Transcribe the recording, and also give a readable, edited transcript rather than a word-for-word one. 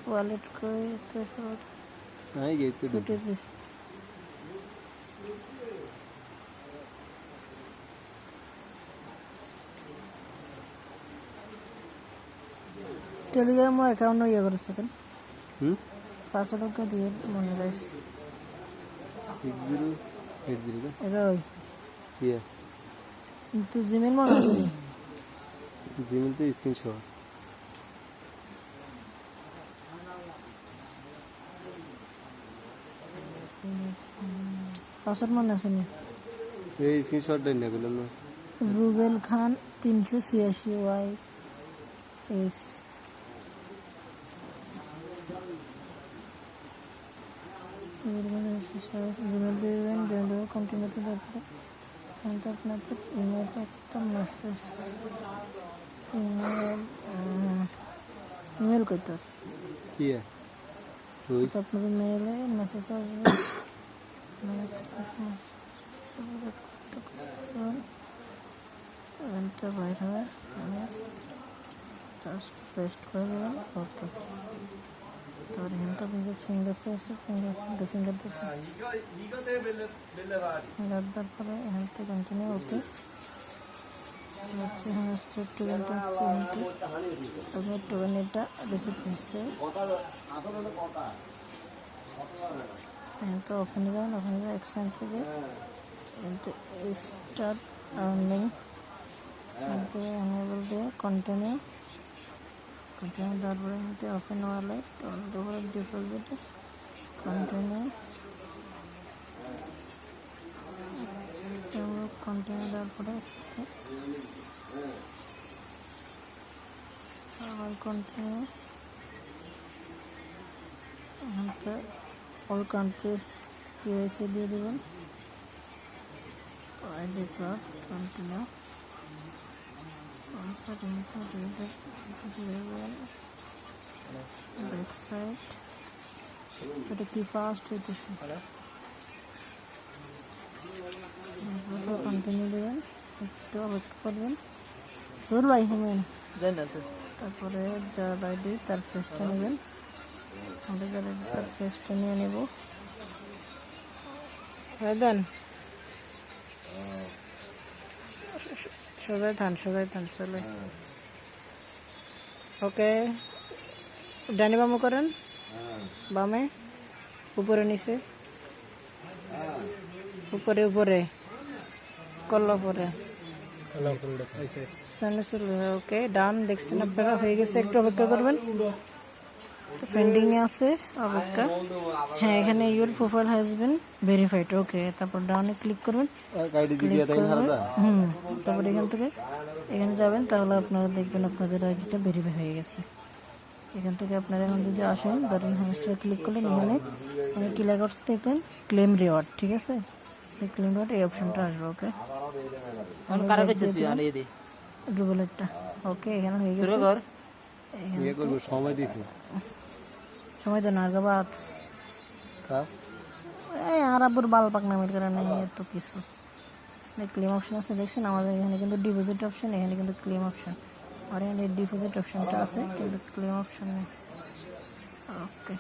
wallet কই তো নাই গেট তো টুটে পিস টেলিগ্রাম অ্যাকাউন্ট ইয়ে করেছে কেন পাসওয়ার্ড দিয়ে মনে রাখছি 6080 का এটা ওই ये কিন্তু জিমেল মনে আছে जीमेल पे स्क्रीनशॉट পাসওয়ার্ড মনে আছে নি ये स्क्रीनशॉट डालने को ना রুবেল খান 386 ওয়াই এস জিমেল দেবেন দেবেন কন্টিনিউতে তারপরে আপনাদের ইমেল একটা মেসেজ ইমেল করতে की है रोई আপনাদের মেইলে মেসেজ আসবে এখানটা বাইর হবে জাস্ট পেস্ট করে দেবেন ওকে তারপরে এখানটা আপনাদের ফিঙ্গার্সে আছে ফিঙ্গার ফিঙ্গার দেওয়ার পরে এখান থেকে কন্টিনিউ ওকে হচ্ছে এখানে স্টেপ টুয়েলটা হচ্ছে আপনার টোকেনটা রিসিভ হচ্ছে তো ওখানে যাবেন ওখানে যাবেন এক্সচেঞ্জ থেকে স্টার্ট আর্নিং এনেবল দিয়ে কন্টিনিউ তারপরে open wallet wallet deposit continue তারপরে আবার কন্টিনিউ অল কান্ট্রিজ ইউএসএ দিয়ে দেবেন ID card continue back side এটা কি ফাস্ট হইতেছে কন্টিনিউ দেবেন একটু অপেক্ষা করবেন রুল ভাই হেমেন তারপরে যার আইডি তার ফেসটা নেবেন আমরা যারা তার ফেসটা নিয়ে নেব দেন সোজাই থান চলে ওকে ডানি বামে করেন বামে উপরে নিচে উপরে উপরে কল্লা পরে ওকে ডান দেখছেন আপনারা হয়ে গেছে একটু অপেক্ষা করবেন পেন্ডিং এ আছে অপেক্ষা হ্যাঁ এখানে your profile has been verified okay তারপর ডাউনে ক্লিক করবেন তারপর এখান থেকে এখানে যাবেন তাহলে আপনারা দেখবেন আপনাদের আইডিটা ভেরিফাই হয়ে গেছে এখান থেকে আপনারা এখন যদি আসেন ধরেন হ্যামস্টার ক্লিক করলেন এখানে অনেক কি লেখা আছে দেখবেন ক্লেম রিওয়ার্ড ঠিক আছে এই ক্লেম রিওয়ার্ড এই অপশনটা আসবে ওকে ডুবলেটটা ওকে এখানে হয়ে গেছে সময় দেন আগাবাদ এই আরাবুর বাল পাক নামের কারণে এত কিছু ক্লেম অপশন আছে দেখছেন আমাদের এখানে কিন্তু ডিপোজিট অপশন এখানে কিন্তু ক্লেম অপশন আর এখানে ডিপোজিট অপশনটা আছে কিন্তু ক্লেম অপশন নেই ওকে